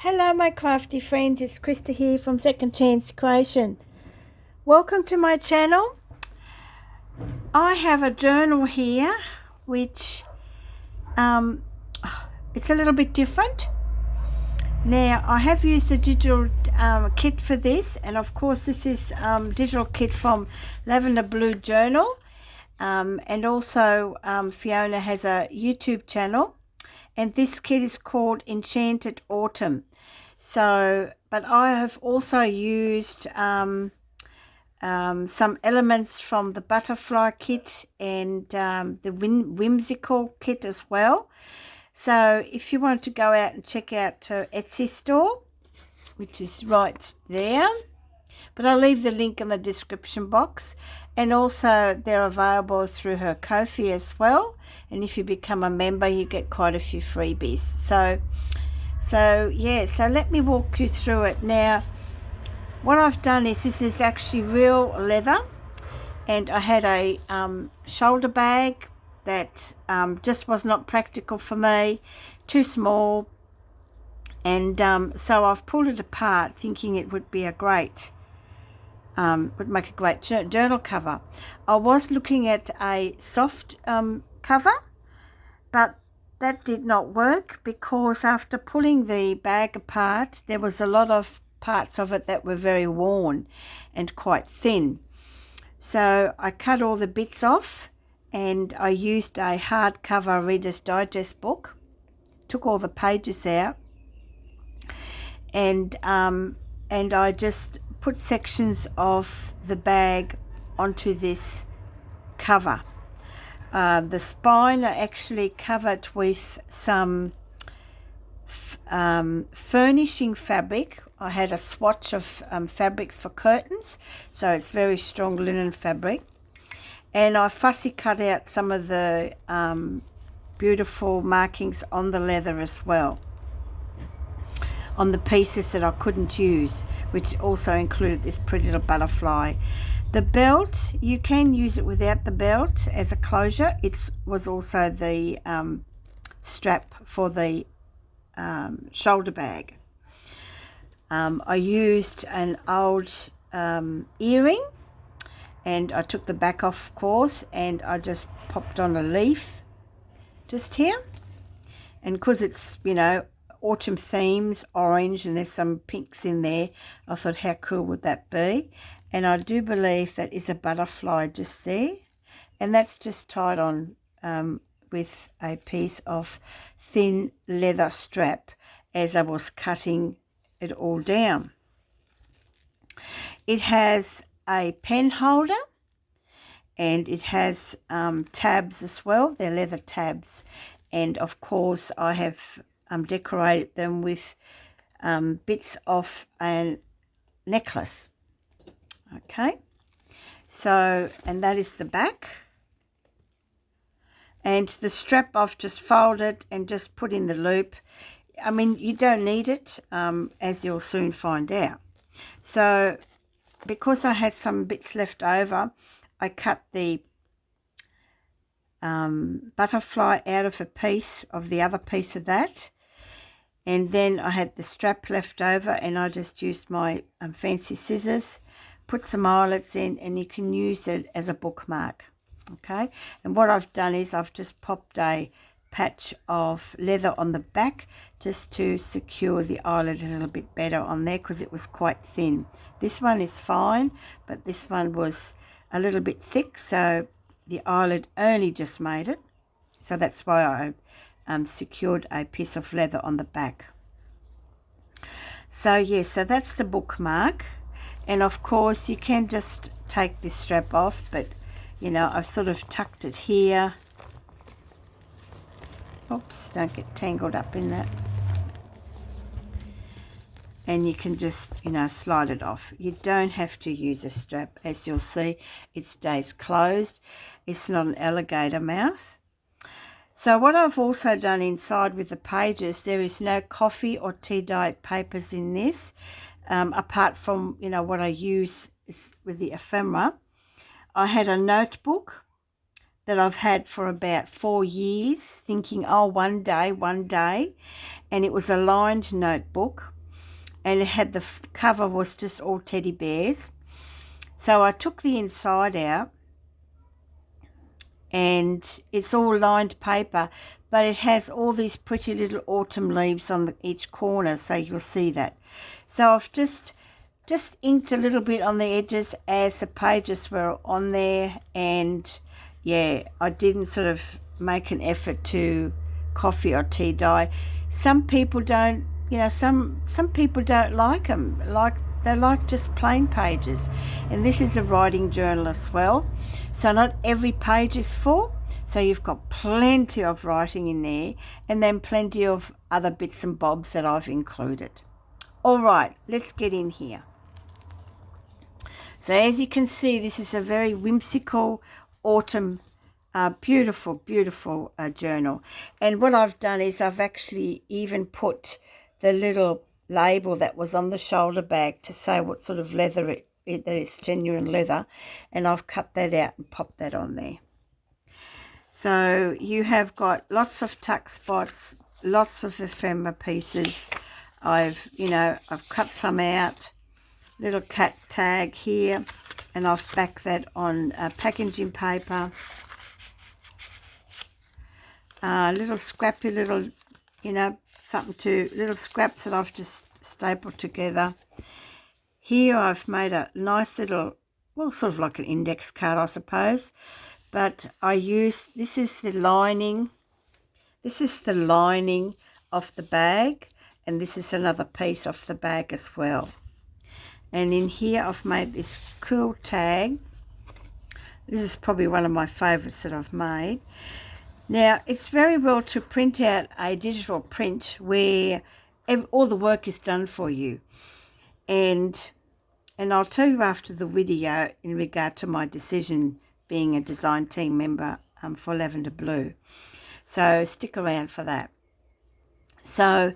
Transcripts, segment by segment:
Hello my crafty friends, it's Krista here from Second Chance Creation. Welcome to my channel. I have a journal here which it's a little bit different. Now I have used the digital kit for this, and of course this is digital kit from Lavender Blue Journal, and also Fiona has a YouTube channel, and this kit is called Enchanted Autumn. So, but I have also used some elements from the butterfly kit and the whimsical kit as well. So if you wanted to go out and check out her Etsy store, which is right there, but I'll leave the link in the description box, and also they're available through her Ko-fi as well, and if you become a member you get quite a few freebies. So yeah, so let me walk you through it. Now what I've done is, this is actually real leather, and I had a shoulder bag that just was not practical for me, too small, and so I've pulled it apart thinking it would be a great would make a great journal cover. I was looking at a soft cover, but that did not work, because after pulling the bag apart there was a lot of parts of it that were very worn and quite thin. So I cut all the bits off, and I used a hardcover Reader's Digest book, took all the pages out, and I just put sections of the bag onto this cover. The spine are actually covered with some furnishing fabric. I had a swatch of fabrics for curtains, so it's very strong linen fabric, and I fussy cut out some of the beautiful markings on the leather as well, on the pieces that I couldn't use, which also included this pretty little butterfly. The belt, you can use it without the belt as a closure. It was also the strap for the shoulder bag. I used an old earring, and I took the back off, of course, and I just popped on a leaf just here, and because it's, you know, autumn themes, orange, and there's some pinks in there, I thought how cool would that be. And I do believe that is a butterfly just there, and that's just tied on with a piece of thin leather strap as I was cutting it all down. It has a pen holder, and it has tabs as well. They're leather tabs, and of course I have decorated them with bits of a necklace. Okay, so, and that is the back, and the strap I've just folded and just put in the loop. I mean, you don't need it, as you'll soon find out. So because I had some bits left over, I cut the butterfly out of a piece of the other piece of that, and then I had the strap left over, and I just used my fancy scissors, put some eyelets in, and you can use it as a bookmark. Okay, and what I've done is I've just popped a patch of leather on the back just to secure the eyelet a little bit better on there, because it was quite thin. This one is fine, but this one was a little bit thick, so the eyelet only just made it. So that's why I secured a piece of leather on the back. So yeah, so that's the bookmark. And of course you can just take this strap off, but you know, I've sort of tucked it here. Oops, don't get tangled up in that. And you can just, you know, slide it off. You don't have to use a strap. As you'll see, it stays closed. It's not an alligator mouth. So what I've also done inside with the pages, there is no coffee or tea dyed papers in this, apart from, you know, what I use with the ephemera. I had a notebook that I've had for about 4 years, thinking, oh, one day. And it was a lined notebook, and it had the cover was just all teddy bears. So I took the inside out, and it's all lined paper, but it has all these pretty little autumn leaves on each corner, so you'll see that. So I've just inked a little bit on the edges as the pages were on there, and yeah, I didn't sort of make an effort to coffee or tea dye. Some people don't, some people don't like them, they like just plain pages. And this is a writing journal as well, so not every page is full, so you've got plenty of writing in there, and then plenty of other bits and bobs that I've included. All right, let's get in here. So as you can see, this is a very whimsical autumn, beautiful journal. And what I've done is I've actually even put the little label that was on the shoulder bag to say what sort of leather that it's genuine leather, and I've cut that out and popped that on there. So you have got lots of tuck spots, lots of ephemera pieces. I've cut some out. Little cat tag here, and I've backed that on packaging paper. Little scrappy little, little scraps that I've just stapled together. Here I've made a nice little, well, sort of like an index card, I suppose, but this is the lining of the bag, and this is another piece of the bag as well. And in here I've made this cool tag. This is probably one of my favourites that I've made. Now, it's very well to print out a digital print where all the work is done for you. And I'll tell you after the video in regard to my decision being a design team member for Lavender Blue. So stick around for that. So,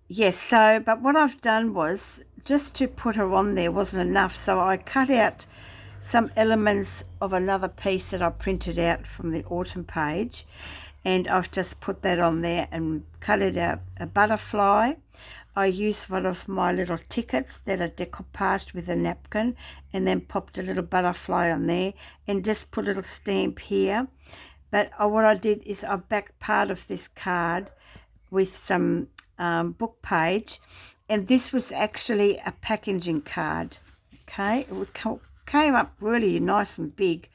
yes, but what I've done was, just to put her on there wasn't enough, so I cut out some elements of another piece that I printed out from the autumn page, and I've just put that on there and cut it out a butterfly. I used one of my little tickets that are decoupaged with a napkin, and then popped a little butterfly on there and just put a little stamp here. But what I did is I backed part of this card with some book page, and this was actually a packaging card. Okay, it came up really nice and big.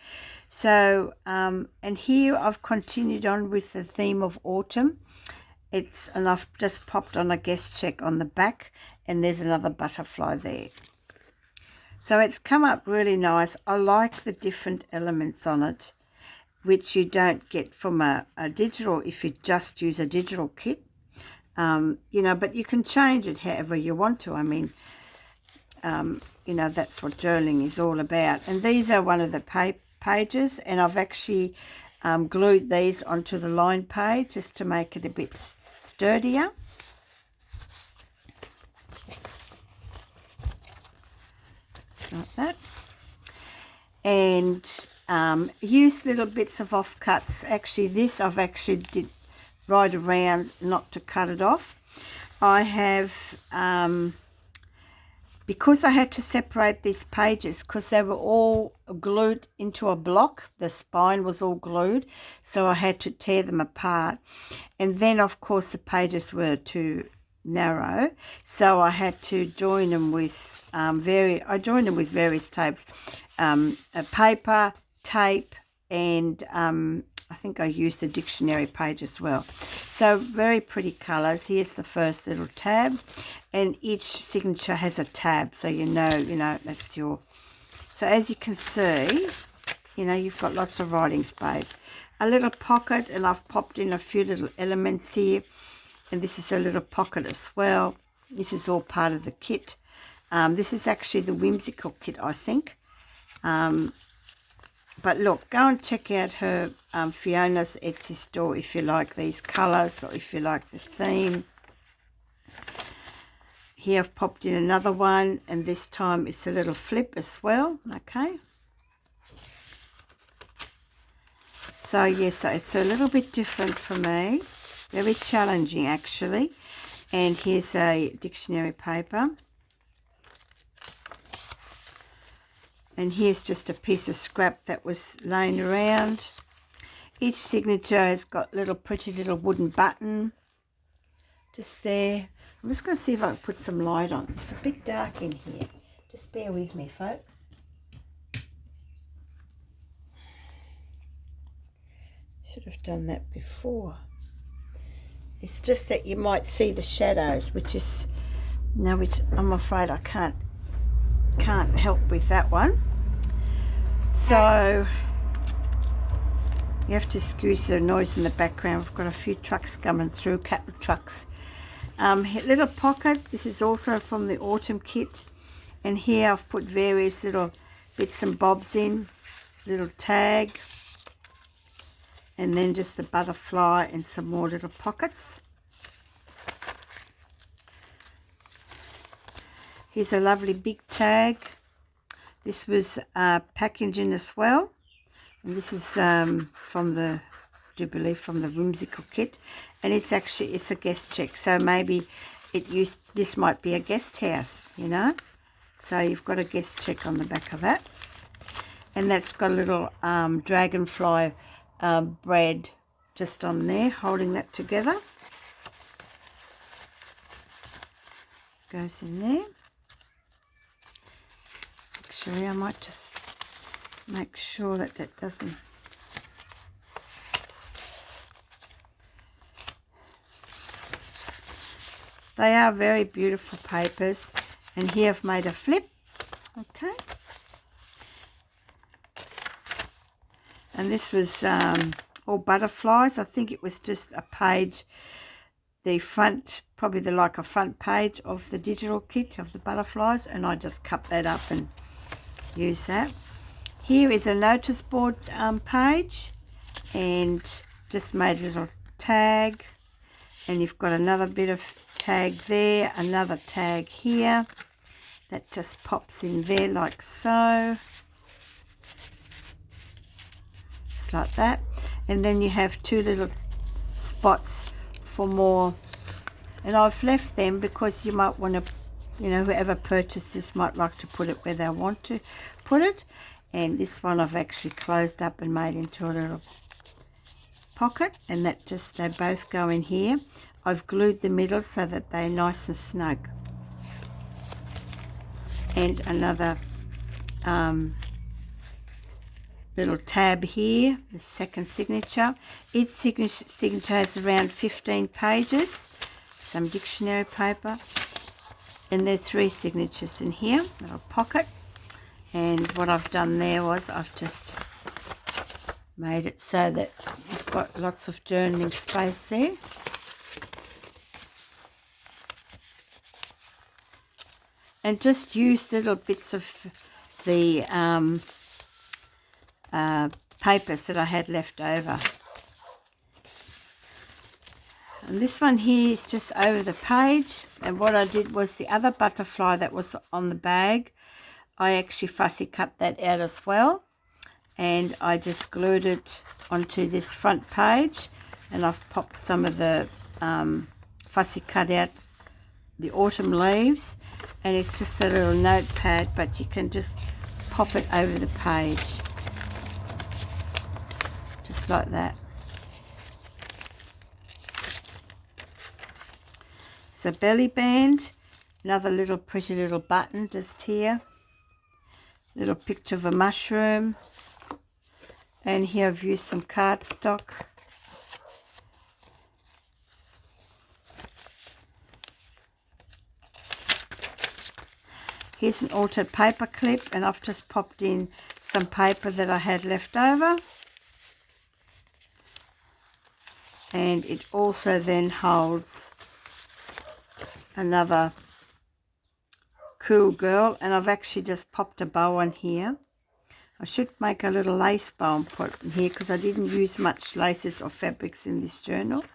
So and here I've continued on with the theme of autumn. And I've just popped on a guest check on the back, and there's another butterfly there. So it's come up really nice. I like the different elements on it, which you don't get from a digital if you just use a digital kit. But you can change it however you want to. I mean, that's what journaling is all about. And these are one of the pages, and I've actually glued these onto the line page just to make it a bit sturdier. Like that. And use little bits of offcuts. Actually, this I've actually did right around, not to cut it off. I have, because I had to separate these pages because they were all glued into a block, the spine was all glued, so I had to tear them apart. And then of course the pages were too narrow, so I had to join them with various tapes, paper, tape, and I think I used a dictionary page as well. So very pretty colours. Here's the first little tab, and each signature has a tab, so you know that's your. So as you can see, you've got lots of writing space. A little pocket, and I've popped in a few little elements here, and this is a little pocket as well. This is all part of the kit. This is actually the whimsical kit, I think. But look, go and check out her Fiona's Etsy store if you like these colours, or if you like the theme. Here I've popped in another one, and this time it's a little flip as well. Okay. So yes, so it's a little bit different for me, very challenging actually. And here's a dictionary paper, and here's just a piece of scrap that was laying around. Each signature has got little pretty little wooden button just there. I'm just going to see if I can put some light on. It's a bit dark in here, just bear with me folks. Should have done that before. It's just that you might see the shadows, which I'm afraid I can't help with that one. So you have to excuse the noise in the background. We've got a few trucks coming through, cattle trucks. Little pocket. This is also from the autumn kit, and here I've put various little bits and bobs in, little tag, and then just the butterfly and some more little pockets. Here's a lovely big tag. This was packaging as well, and this is from the, from the whimsical kit, and it's a guest check, so maybe this might be a guest house, you know, so you've got a guest check on the back of that. And that's got a little dragonfly bread just on there, holding that together. Goes in there. Actually, I might just make sure that that doesn't. They are very beautiful papers, and here I've made a flip. Okay. And this was all butterflies. I think it was just a page, the front, probably like a front page of the digital kit of the butterflies, and I just cut that up and use that. Here is a notice board page, and just made a little tag, and you've got another bit of tag there, another tag here that just pops in there like so. Like that, and then you have two little spots for more, and I've left them because you might want to, you know, whoever purchased this might like to put it where they want to put it. And this one I've actually closed up and made into a little pocket, and that just, they both go in here. I've glued the middle so that they're nice and snug. And another little tab here, the second signature. Each signature has around 15 pages, some dictionary paper, and there's 3 signatures in here, little pocket. And what I've done there was I've just made it so that you've got lots of journaling space there. And just use little bits of the papers that I had left over. And this one here is just over the page, and what I did was the other butterfly that was on the bag, I actually fussy cut that out as well, and I just glued it onto this front page, and I've popped some of the fussy cut out the autumn leaves, and it's just a little notepad, but you can just pop it over the page just like that. It's a belly band, another little pretty little button just here, little picture of a mushroom, and here I've used some cardstock. Here's an altered paper clip, and I've just popped in some paper that I had left over. And it also then holds another cool girl, and I've actually just popped a bow on here. I should make a little lace bow and put it in here because I didn't use much laces or fabrics in this journal.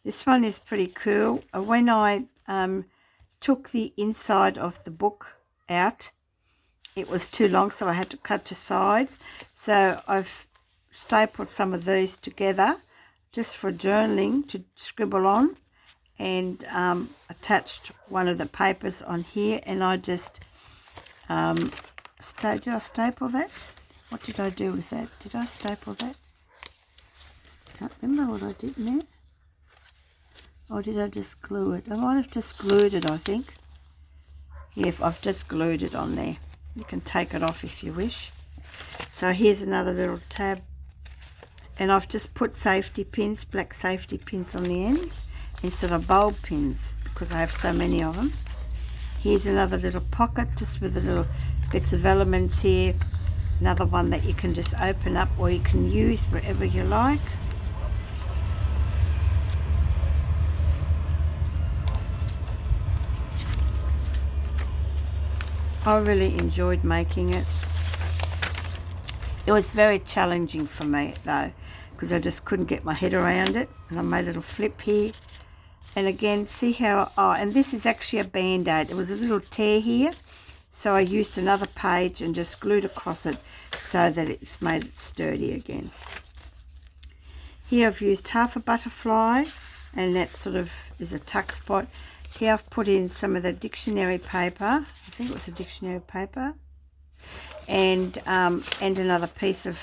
This one is pretty cool. When I took the inside of the book out. It was too long, so I had to cut aside. So I've stapled some of these together just for journaling to scribble on, and attached one of the papers on here, and I just did I staple that? What did I do with that? Did I staple that? Can't remember what I did in there. Or did I just glue it? I might have just glued it, I think. Yeah, I've just glued it on there. You can take it off if you wish. So here's another little tab, and I've just put safety pins, black safety pins on the ends instead of bulb pins because I have so many of them. Here's another little pocket just with the little bits of elements here. Another one that you can just open up or you can use wherever you like. I really enjoyed making it. It was very challenging for me though, because I just couldn't get my head around it. And I made a little flip here. And again, see how, and this is actually a band-aid. There was a little tear here. So I used another page and just glued across it so that it's made it sturdy again. Here I've used half a butterfly, and that sort of is a tuck spot. Here I've put in some of the dictionary paper. I think it was a dictionary paper. And another piece of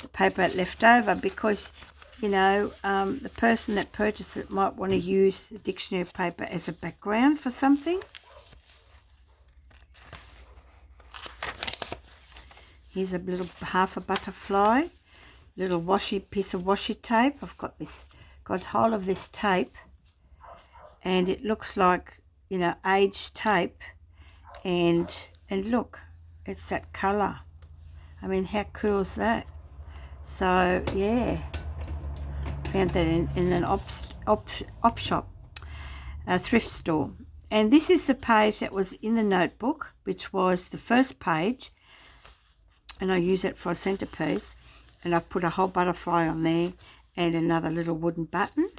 the paper left over because, you know, the person that purchased it might want to use the dictionary paper as a background for something. Here's a little half a butterfly, little piece of washi tape. I've got hold of this tape, and it looks like, you know, aged tape, and look, it's that colour. I mean, how cool is that? So yeah, found that in an op shop, a thrift store. And this is the page that was in the notebook, which was the first page, and I use it for a centerpiece, and I've put a whole butterfly on there and another little wooden button.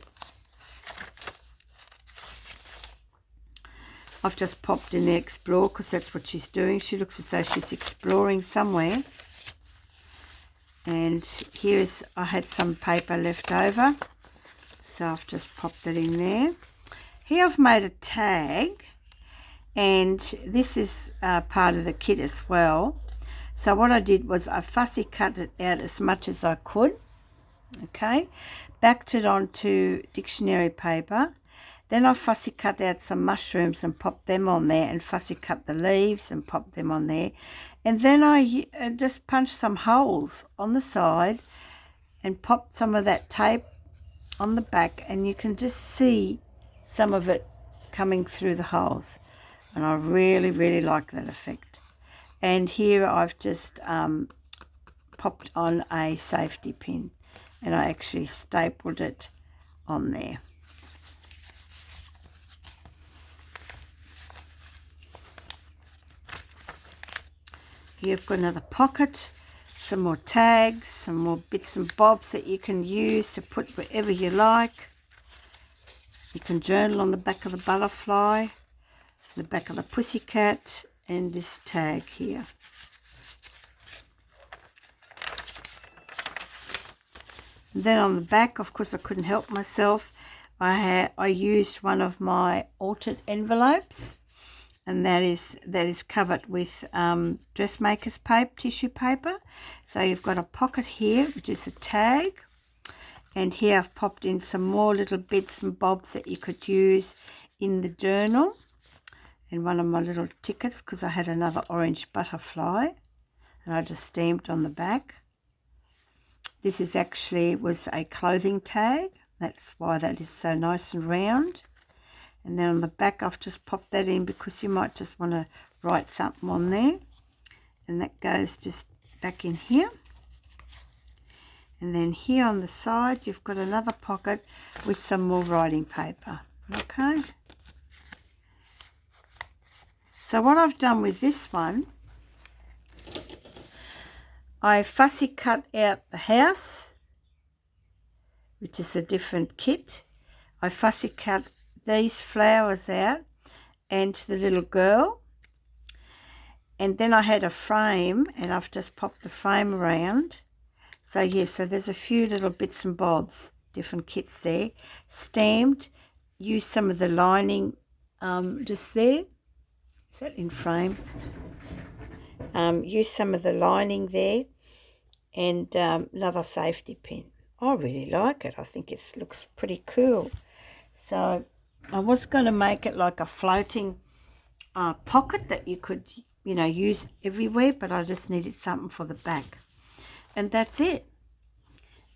I've just popped in there explore because that's what she's doing. She looks as though she's exploring somewhere. And here's, I had some paper left over, so I've just popped it in there. Here I've made a tag, and this is part of the kit as well. So what I did was I fussy cut it out as much as I could, okay, backed it onto dictionary paper. Then I fussy cut out some mushrooms and popped them on there, and fussy cut the leaves and popped them on there. And then I just punched some holes on the side and popped some of that tape on the back, and you can just see some of it coming through the holes. And I really, really like that effect. And here I've just popped on a safety pin, and I actually stapled it on there. Here I've got another pocket, some more tags, some more bits and bobs that you can use to put wherever you like. You can journal on the back of the butterfly, the back of the pussycat, and this tag here. And then on the back, of course I couldn't help myself, I used one of my altered envelopes, and that is covered with dressmaker's tissue paper. So you've got a pocket here, which is a tag, and here I've popped in some more little bits and bobs that you could use in the journal, and one of my little tickets, because I had another orange butterfly, and I just stamped on the back. This is was a clothing tag, that's why that is so nice and round. And then on the back I've just popped that in because you might just want to write something on there, and that goes just back in here. And then here on the side you've got another pocket with some more writing paper. Okay, so what I've done with this one, I fussy cut out the house, which is a different kit. I fussy cut these flowers out, and the little girl. And then I had a frame, and I've just popped the frame around. So yeah, so there's a few little bits and bobs, different kits there. Stamped, use some of the lining just there. Is that in frame? Use some of the lining there, and another safety pin. I really like it. I think it looks pretty cool. So I was going to make it like a floating pocket that you could, you know, use everywhere, but I just needed something for the back. And that's it.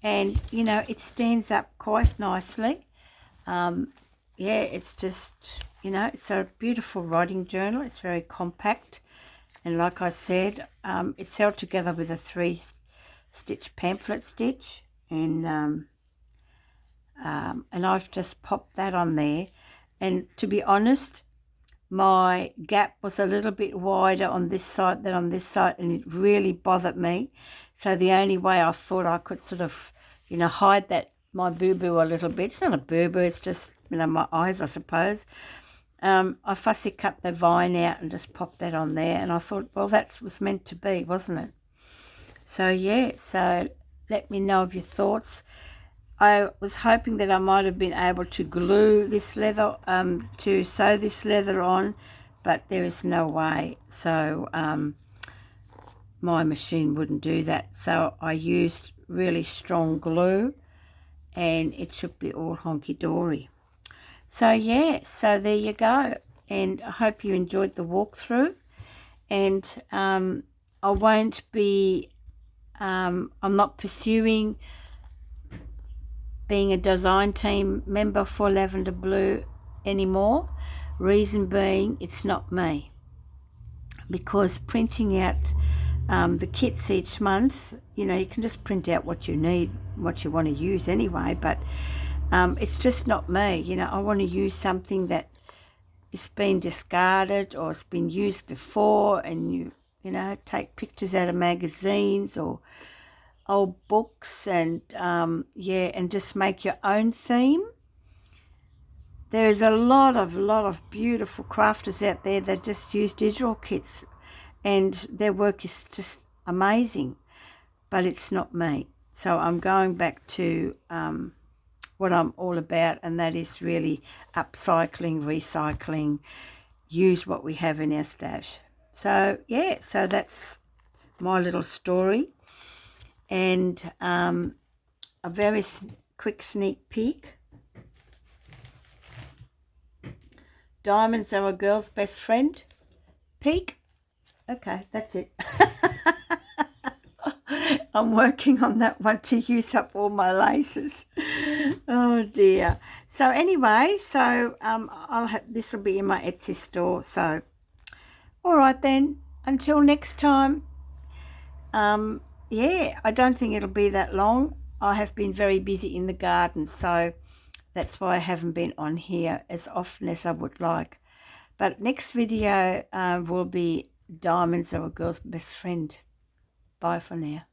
And, you know, it stands up quite nicely. Yeah, it's just, you know, it's a beautiful writing journal. It's very compact. And like I said, it's held together with a 3-stitch pamphlet stitch. And I've just popped that on there. And to be honest, my gap was a little bit wider on this side than on this side, and it really bothered me. So the only way I thought I could sort of, you know, hide that, my boo-boo a little bit. It's not a boo-boo, it's just, you know, my eyes, I suppose. I fussy cut the vine out and just popped that on there, and I thought, well, that was meant to be, wasn't it? So yeah, so let me know of your thoughts. I was hoping that I might have been able to glue this leather, to sew this leather on, but there is no way. So my machine wouldn't do that. So I used really strong glue, and it should be all honky-dory. So yeah, so there you go. And I hope you enjoyed the walkthrough. And I won't be, I'm not pursuing being a design team member for Lavender Blue anymore. Reason being, it's not me. Because printing out the kits each month, you know, you can just print out what you need, what you want to use anyway, but it's just not me. You know, I want to use something that it's been discarded or it's been used before, and you know, take pictures out of magazines or old books, and yeah, and just make your own theme. There is a lot of beautiful crafters out there that just use digital kits, and their work is just amazing, but it's not me. So I'm going back to what I'm all about, and that is really upcycling, recycling, use what we have in our stash. So yeah, so that's my little story, and a very quick sneak peek. Diamonds are a girl's best friend. Peek. Okay, that's it. I'm working on that one to use up all my laces. Oh dear. So anyway, so this will be in my Etsy store. So all right then, until next time. Yeah, I don't think it'll be that long. I have been very busy in the garden, so that's why I haven't been on here as often as I would like. But next video will be Diamonds Are a Girl's Best Friend. Bye for now.